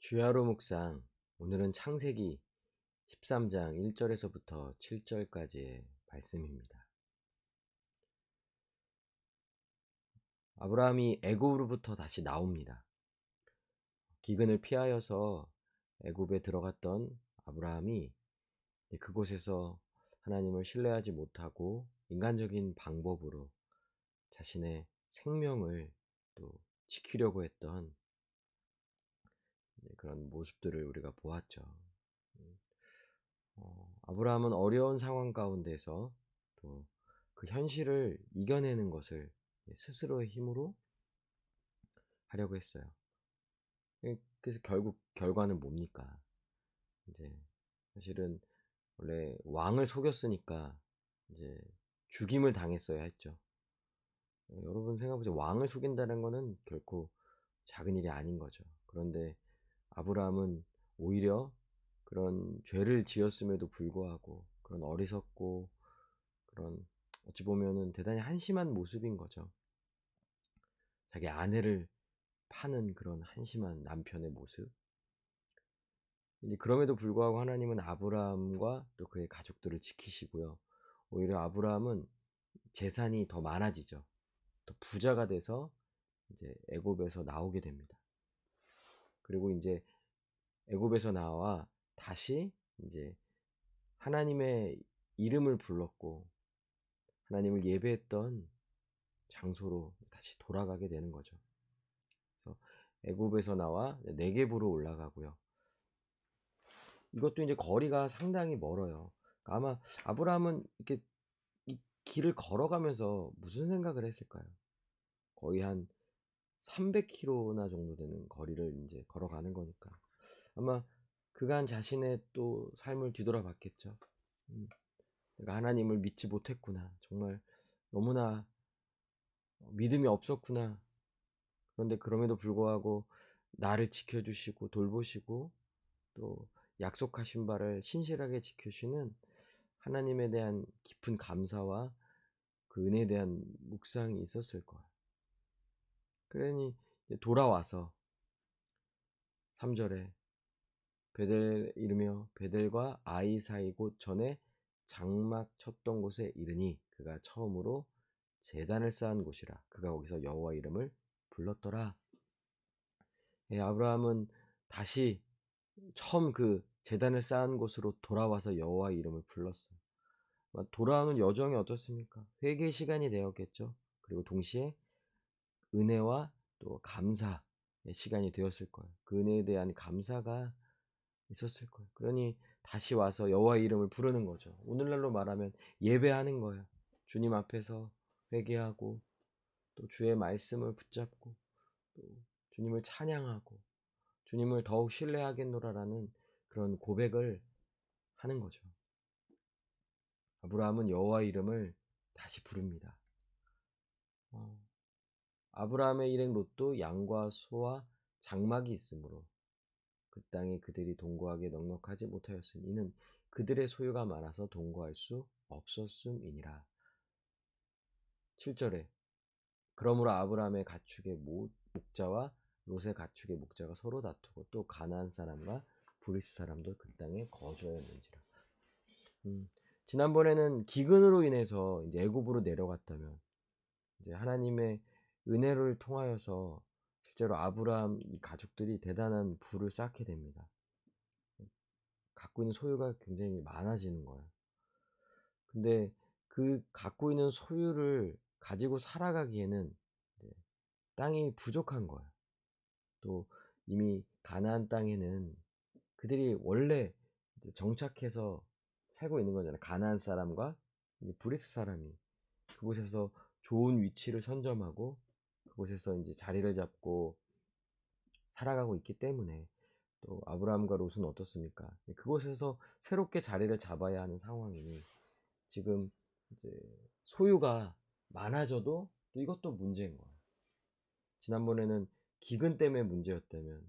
주야로 묵상. 오늘은 창세기 13장 1절에서부터 7절까지의 말씀입니다. 아브라함이 애굽으로부터 다시 나옵니다. 기근을 피하여서 애굽에 들어갔던 아브라함이 그곳에서 하나님을 신뢰하지 못하고 인간적인 방법으로 자신의 생명을 또 지키려고 했던 그런 모습들을 우리가 보았죠. 아브라함은 어려운 상황 가운데서 또 그 현실을 이겨내는 것을 스스로의 힘으로 하려고 했어요. 그래서 결국 결과는 뭡니까? 이제 사실은 원래 왕을 속였으니까 이제 죽임을 당했어야 했죠. 여러분 생각해보세요. 왕을 속인다는 거는 결코 작은 일이 아닌 거죠. 그런데 아브라함은 오히려 그런 죄를 지었음에도 불구하고 그런 어리석고 그런 어찌 보면은 대단히 한심한 모습인 거죠. 자기 아내를 파는 그런 한심한 남편의 모습. 근데 그럼에도 불구하고 하나님은 아브라함과 또 그의 가족들을 지키시고요. 오히려 아브라함은 재산이 더 많아지죠. 더 부자가 돼서 이제 애굽에서 나오게 됩니다. 그리고 이제 애굽에서 나와 다시 이제 하나님의 이름을 불렀고 하나님을 예배했던 장소로 다시 돌아가게 되는 거죠. 그래서 애굽에서 나와 네겝으로 올라가고요. 이것도 이제 거리가 상당히 멀어요. 아마 아브라함은 이렇게 이 길을 걸어가면서 무슨 생각을 했을까요? 거의 한 300km나 정도 되는 거리를 이제 걸어가는 거니까 아마 그간 자신의 또 삶을 뒤돌아봤겠죠. 내가 하나님을 믿지 못했구나. 정말 너무나 믿음이 없었구나. 그런데 그럼에도 불구하고 나를 지켜주시고 돌보시고 또 약속하신 바를 신실하게 지켜주시는 하나님에 대한 깊은 감사와 그 은혜에 대한 묵상이 있었을 거예요. 그러니 돌아와서 3절에 베델 이르며 베델과 아이 사이 곳 전에 장막 쳤던 곳에 이르니 그가 처음으로 제단을 쌓은 곳이라. 그가 거기서 여호와 이름을 불렀더라. 아브라함은 다시 처음 그 제단을 쌓은 곳으로 돌아와서 여호와 이름을 불렀어요. 돌아오는 여정이 어떻습니까? 회개의 시간이 되었겠죠. 그리고 동시에 은혜와 또 감사의 시간이 되었을 거예요. 그 은혜에 대한 감사가 있었을 거예요. 그러니 다시 와서 여호와 이름을 부르는 거죠. 오늘날로 말하면 예배하는 거예요. 주님 앞에서 회개하고 또 주의 말씀을 붙잡고 또 주님을 찬양하고 주님을 더욱 신뢰하겠노라라는 그런 고백을 하는 거죠. 아브라함은 여호와 이름을 다시 부릅니다. 아브라함의 일행 롯도 양과 소와 장막이 있으므로 그 땅에 그들이 동거하기에 넉넉하지 못하였으니 이는 그들의 소유가 많아서 동거할 수 없었음이니라. 7절에 그러므로 아브라함의 가축의 목자와 롯의 가축의 목자가 서로 다투고 또 가나안 사람과 브리스 사람도 그 땅에 거주하였는지라. 지난번에는 기근으로 인해서 이제 애굽으로 내려갔다면 이제 하나님의 은혜를 통하여서 실제로 아브라함 이 가족들이 대단한 부를 쌓게 됩니다. 갖고 있는 소유가 굉장히 많아지는 거예요. 근데 그 갖고 있는 소유를 가지고 살아가기에는 땅이 부족한 거예요. 또 이미 가나안 땅에는 그들이 원래 정착해서 살고 있는 거잖아요. 가나안 사람과 브리스 사람이 그곳에서 좋은 위치를 선점하고 그곳에서 이제 자리를 잡고 살아가고 있기 때문에 또 아브라함과 롯은 어떻습니까? 그곳에서 새롭게 자리를 잡아야 하는 상황이니 지금 이제 소유가 많아져도 또 이것도 문제인 거예요. 지난번에는 기근 때문에 문제였다면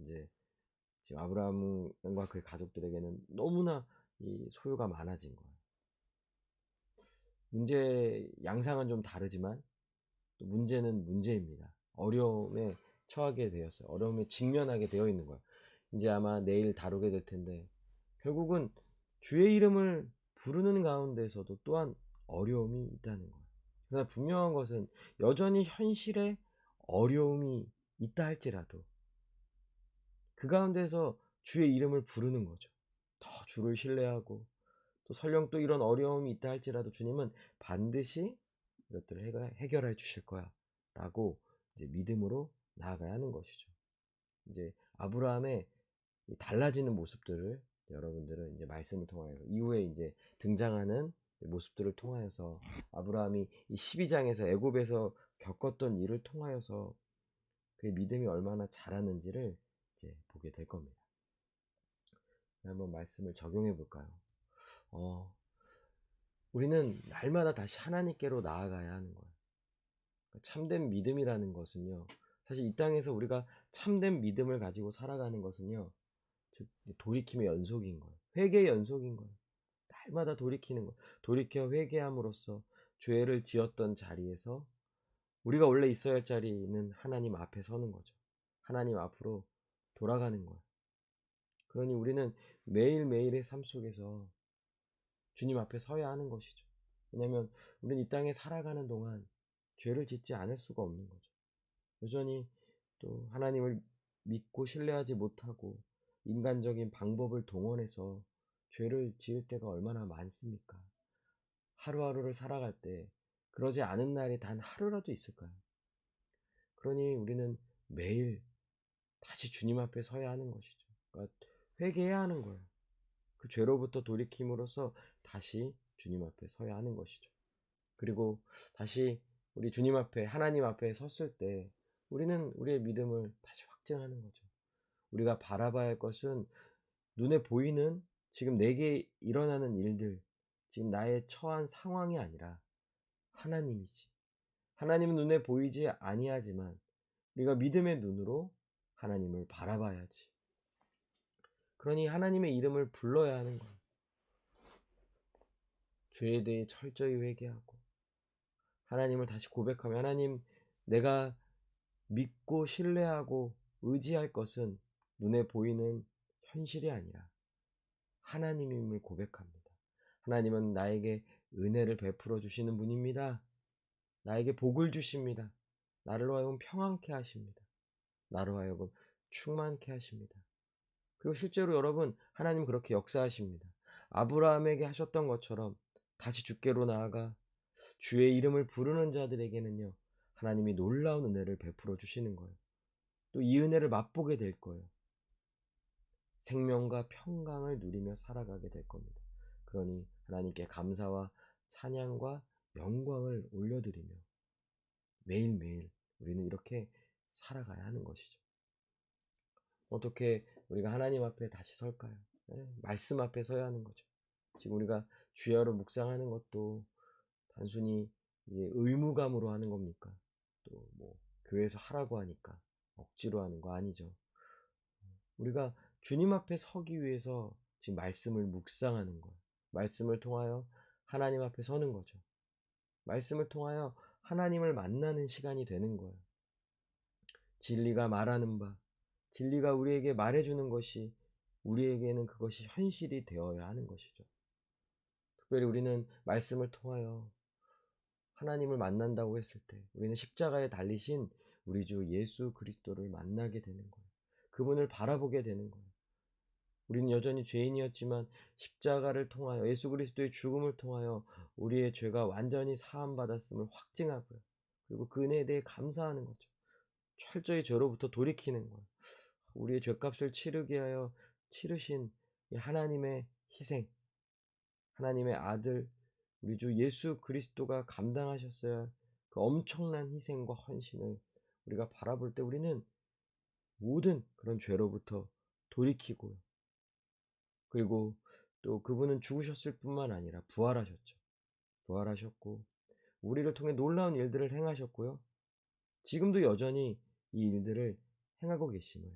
이제 지금 아브라함과 그의 가족들에게는 너무나 이 소유가 많아진 거예요. 문제 양상은 좀 다르지만 또 문제는 문제입니다. 어려움에 처하게 되었어요. 어려움에 직면하게 되어 있는 거예요. 이제 아마 내일 다루게 될 텐데, 결국은 주의 이름을 부르는 가운데서도 또한 어려움이 있다는 거예요. 그러나 분명한 것은 여전히 현실에 어려움이 있다 할지라도 그 가운데서 주의 이름을 부르는 거죠. 더 주를 신뢰하고, 또 설령 또 이런 어려움이 있다 할지라도 주님은 반드시 이것들을 해결해 주실 거야 라고 이제 믿음으로 나아가야 하는 것이죠. 이제 아브라함의 달라지는 모습들을 여러분들은 이제 말씀을 통하여서 이후에 이제 등장하는 모습들을 통하여서 아브라함이 이 12장에서 애굽에서 겪었던 일을 통하여서 그의 믿음이 얼마나 자랐는지를 이제 보게 될 겁니다. 한번 말씀을 적용해 볼까요? 우리는 날마다 다시 하나님께로 나아가야 하는 거예요. 참된 믿음이라는 것은요, 사실 이 땅에서 우리가 참된 믿음을 가지고 살아가는 것은요, 즉 돌이킴의 연속인 거예요. 회개의 연속인 거예요. 날마다 돌이키는 거. 돌이켜 회개함으로써 죄를 지었던 자리에서 우리가 원래 있어야 할 자리는 하나님 앞에 서는 거죠. 하나님 앞으로 돌아가는 거예요. 그러니 우리는 매일매일의 삶 속에서 주님 앞에 서야 하는 것이죠. 왜냐하면 우리는 이 땅에 살아가는 동안 죄를 짓지 않을 수가 없는 거죠. 여전히 또 하나님을 믿고 신뢰하지 못하고 인간적인 방법을 동원해서 죄를 지을 때가 얼마나 많습니까? 하루하루를 살아갈 때 그러지 않은 날이 단 하루라도 있을까요? 그러니 우리는 매일 다시 주님 앞에 서야 하는 것이죠. 그러니까 회개해야 하는 거예요. 그 죄로부터 돌이킴으로써 다시 주님 앞에 서야 하는 것이죠. 그리고 다시 우리 주님 앞에, 하나님 앞에 섰을 때 우리는 우리의 믿음을 다시 확증하는 거죠. 우리가 바라봐야 할 것은 눈에 보이는 지금 내게 일어나는 일들, 지금 나의 처한 상황이 아니라 하나님이지. 하나님은 눈에 보이지 아니하지만 우리가 믿음의 눈으로 하나님을 바라봐야지. 그러니 하나님의 이름을 불러야 하는 거예요. 죄에 대해 철저히 회개하고 하나님을 다시 고백하며, 하나님, 내가 믿고 신뢰하고 의지할 것은 눈에 보이는 현실이 아니라 하나님임을 고백합니다. 하나님은 나에게 은혜를 베풀어 주시는 분입니다. 나에게 복을 주십니다. 나를 하여금 평안케 하십니다. 나로 하여금 충만케 하십니다. 그리고 실제로 여러분, 하나님 그렇게 역사하십니다. 아브라함에게 하셨던 것처럼 다시 주께로 나아가 주의 이름을 부르는 자들에게는요, 하나님이 놀라운 은혜를 베풀어 주시는 거예요. 또 이 은혜를 맛보게 될 거예요. 생명과 평강을 누리며 살아가게 될 겁니다. 그러니 하나님께 감사와 찬양과 영광을 올려드리며 매일매일 우리는 이렇게 살아가야 하는 것이죠. 어떻게 우리가 하나님 앞에 다시 설까요? 말씀 앞에 서야 하는 거죠. 지금 우리가 주야로 묵상하는 것도 단순히 의무감으로 하는 겁니까? 또 뭐 교회에서 하라고 하니까 억지로 하는 거 아니죠. 우리가 주님 앞에 서기 위해서 지금 말씀을 묵상하는 거예요. 말씀을 통하여 하나님 앞에 서는 거죠. 말씀을 통하여 하나님을 만나는 시간이 되는 거예요. 진리가 말하는 바, 진리가 우리에게 말해주는 것이 우리에게는 그것이 현실이 되어야 하는 것이죠. 특별히 우리는 말씀을 통하여 하나님을 만난다고 했을 때 우리는 십자가에 달리신 우리 주 예수 그리스도를 만나게 되는 거예요. 그분을 바라보게 되는 거예요. 우리는 여전히 죄인이었지만 십자가를 통하여, 예수 그리스도의 죽음을 통하여 우리의 죄가 완전히 사함받았음을 확증하고요. 그리고 그 은혜에 대해 감사하는 거죠. 철저히 죄로부터 돌이키는 거예요. 우리의 죄값을 치르게 하여 치르신 이 하나님의 희생, 하나님의 아들 우리 주 예수 그리스도가 감당하셨어야 할 그 엄청난 희생과 헌신을 우리가 바라볼 때 우리는 모든 그런 죄로부터 돌이키고, 그리고 또 그분은 죽으셨을 뿐만 아니라 부활하셨죠. 부활하셨고 우리를 통해 놀라운 일들을 행하셨고요. 지금도 여전히 이 일들을 행하고 계심을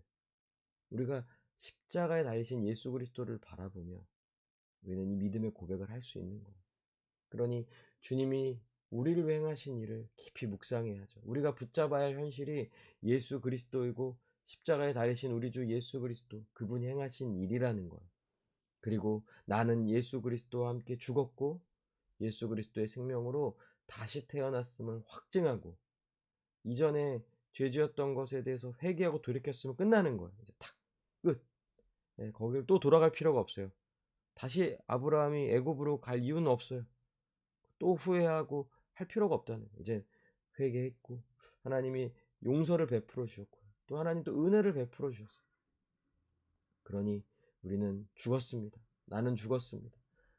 우리가 십자가에 달리신 예수 그리스도를 바라보며 우리는 이 믿음의 고백을 할 수 있는 거예요. 그러니 주님이 우리를 위해 행하신 일을 깊이 묵상해야 하죠. 우리가 붙잡아야 할 현실이 예수 그리스도이고 십자가에 달리신 우리 주 예수 그리스도, 그분이 행하신 일이라는 거예요. 그리고 나는 예수 그리스도와 함께 죽었고 예수 그리스도의 생명으로 다시 태어났음을 확증하고, 이전에 죄지었던 것에 대해서 회개하고 돌이켰으면 끝나는 거예요. 이제 탁 끝. 예, 거길 또 돌아갈 필요가 없어요. 다시 아브라함이 애굽으로 갈 이유는 없어요. 또 후회하고 할 필요가 없다는 거예요. 이제 회개했고 하나님이 용서를 베풀어 주셨고요. 또 하나님 또 은혜를 베풀어 주셨어요. 그러니 우리는 죽었습니다. 나는 죽었습니다.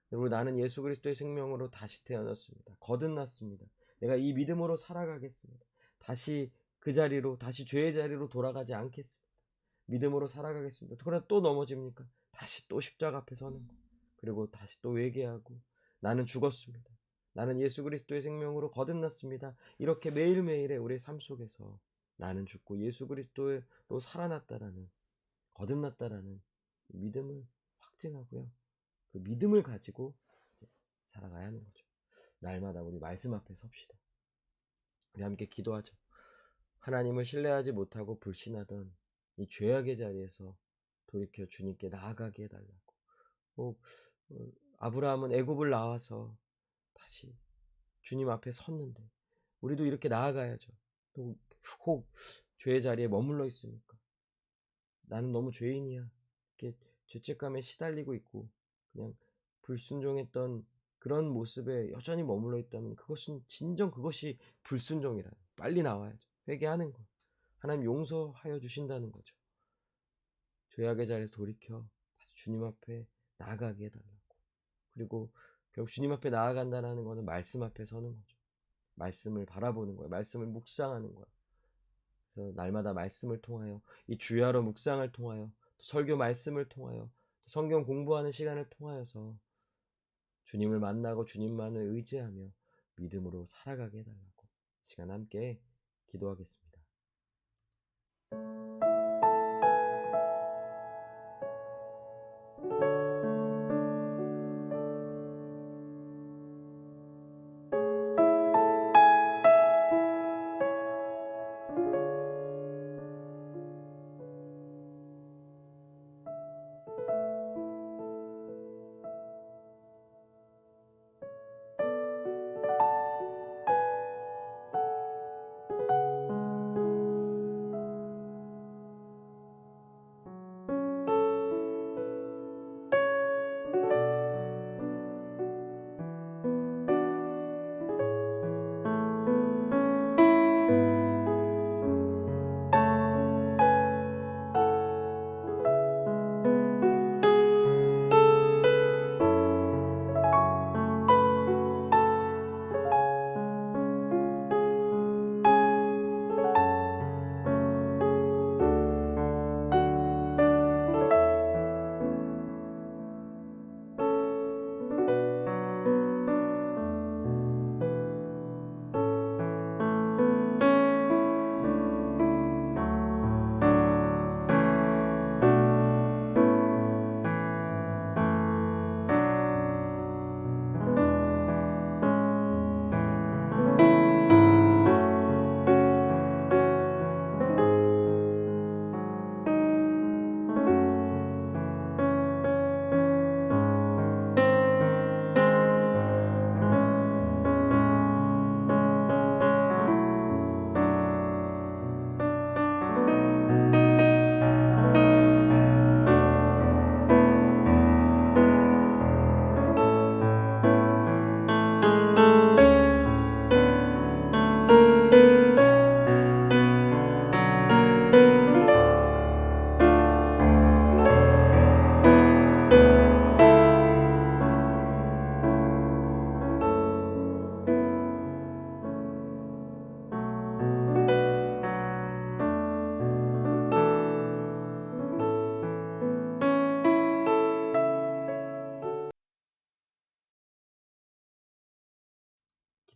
그리고 나는 예수 그리스도의 생명으로 다시 태어났습니다. 거듭났습니다. 내가 이 믿음으로 살아가겠습니다. 다시 그 자리로, 다시 죄의 자리로 돌아가지 않겠습니다. 믿음으로 살아가겠습니다. 그러나 또 넘어집니까? 다시 또 십자가 앞에 서는 거. 그리고 다시 또 회개하고 나는 죽었습니다. 나는 예수 그리스도의 생명으로 거듭났습니다. 이렇게 매일매일의 우리의 삶 속에서 나는 죽고 예수 그리스도로 살아났다라는, 거듭났다라는 믿음을 확증하고요. 그 믿음을 가지고 살아가야 하는 거죠. 날마다 우리 말씀 앞에 섭시다. 우리 함께 기도하죠. 하나님을 신뢰하지 못하고 불신하던 이 죄악의 자리에서 돌이켜 주님께 나아가게 해달라고. 꼭 아브라함은 애굽을 나와서 다시 주님 앞에 섰는데 우리도 이렇게 나아가야죠. 또 혹 죄의 자리에 머물러 있습니까? 나는 너무 죄인이야. 이렇게 죄책감에 시달리고 있고 그냥 불순종했던 그런 모습에 여전히 머물러 있다면 그것은 진정 그것이 불순종이라. 빨리 나와야죠. 회개하는 거. 하나님 용서하여 주신다는 거죠. 죄악의 자리에서 돌이켜 다시 주님 앞에 나아가게 해달라고. 그리고 결국 주님 앞에 나아간다는 것은 말씀 앞에 서는 거죠. 말씀을 바라보는 거예요. 말씀을 묵상하는 거예요. 그래서 날마다 말씀을 통하여, 이 주야로 묵상을 통하여, 설교 말씀을 통하여, 성경 공부하는 시간을 통하여서 주님을 만나고 주님만을 의지하며 믿음으로 살아가게 해달라고 시간 함께 기도하겠습니다.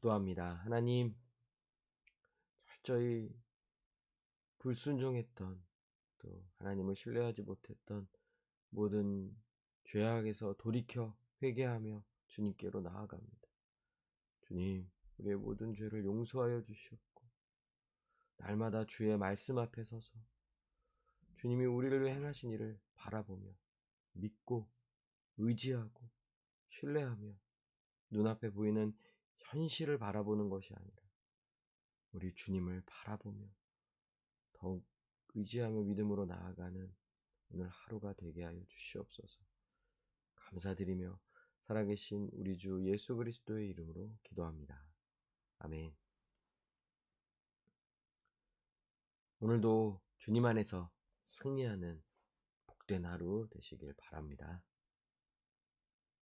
기도합니다. 하나님, 철저히 불순종했던, 또 하나님을 신뢰하지 못했던 모든 죄악에서 돌이켜 회개하며 주님께로 나아갑니다. 주님, 우리의 모든 죄를 용서하여 주시옵고 날마다 주의 말씀 앞에 서서 주님이 우리를 위해 행하신 일을 바라보며 믿고 의지하고 신뢰하며 눈앞에 보이는 현실을 바라보는 것이 아니라 우리 주님을 바라보며 더욱 의지하며 믿음으로 나아가는 오늘 하루가 되게 하여 주시옵소서. 감사드리며 살아계신 우리 주 예수 그리스도의 이름으로 기도합니다. 아멘. 오늘도 주님 안에서 승리하는 복된 하루 되시길 바랍니다.